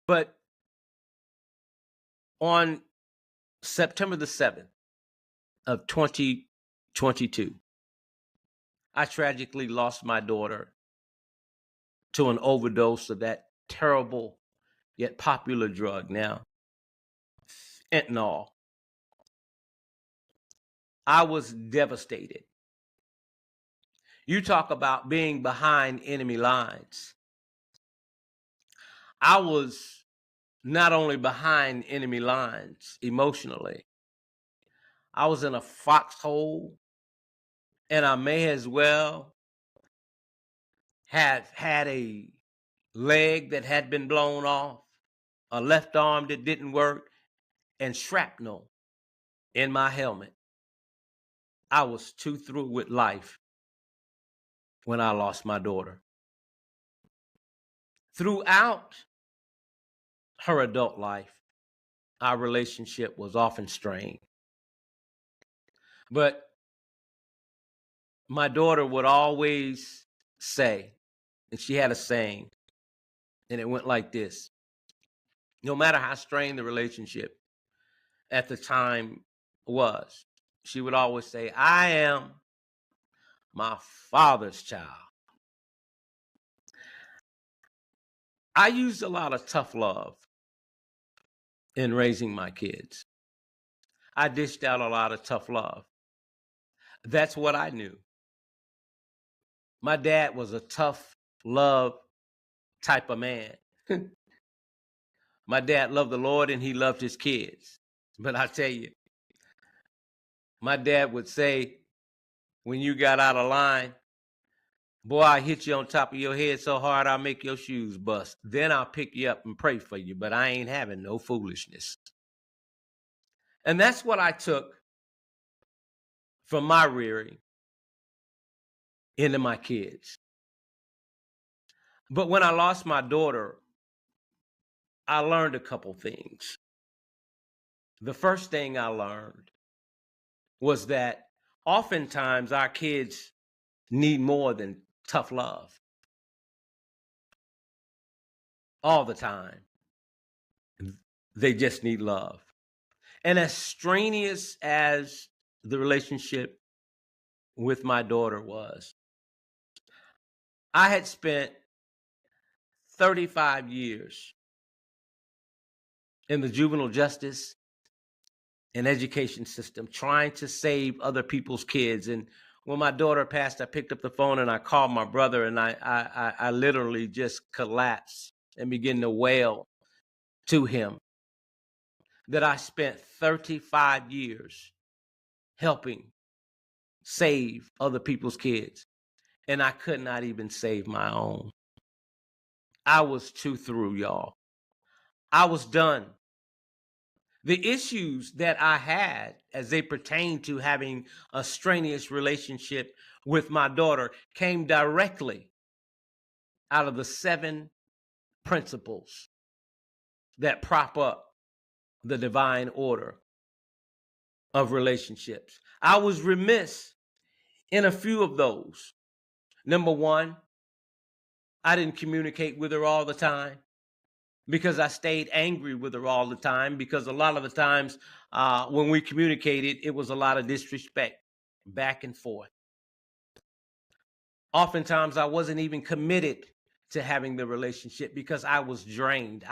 But on September the 7th of 2022, I tragically lost my daughter to an overdose of that terrible yet popular drug now, fentanyl. I was devastated. You talk about being behind enemy lines. I was not only behind enemy lines emotionally, I was in a foxhole, and I may as well have had a leg that had been blown off, a left arm that didn't work, and shrapnel in my helmet. I was too through with life when I lost my daughter. Throughout her adult life, our relationship was often strained. But my daughter would always say, and she had a saying, and it went like this: no matter how strained the relationship at the time was, she would always say, I am my father's child. I used a lot of tough love in raising my kids. I dished out a lot of tough love. That's what I knew. My dad was a tough love type of man. My dad loved the Lord and he loved his kids. But I tell you, my dad would say, when you got out of line, boy, I hit you on top of your head so hard I'll make your shoes bust. Then I'll pick you up and pray for you, but I ain't having no foolishness. And that's what I took from my rearing into my kids. But when I lost my daughter, I learned a couple things. The first thing I learned was that oftentimes our kids need more than tough love. All the time. They just need love. And as strenuous as the relationship with my daughter was, I had spent 35 years in the juvenile justice and education system trying to save other people's kids. And when my daughter passed, I picked up the phone and I called my brother, and I literally just collapsed and began to wail to him that I spent 35 years helping save other people's kids, and I could not even save my own. I was too through, y'all. I was done. The issues that I had as they pertain to having a strenuous relationship with my daughter came directly out of the 7 principles that prop up the divine order of relationships. I was remiss in a few of those. Number 1, I didn't communicate with her all the time because I stayed angry with her all the time, because a lot of the times when we communicated, it was a lot of disrespect back and forth. Oftentimes, I wasn't even committed to having the relationship because I was drained.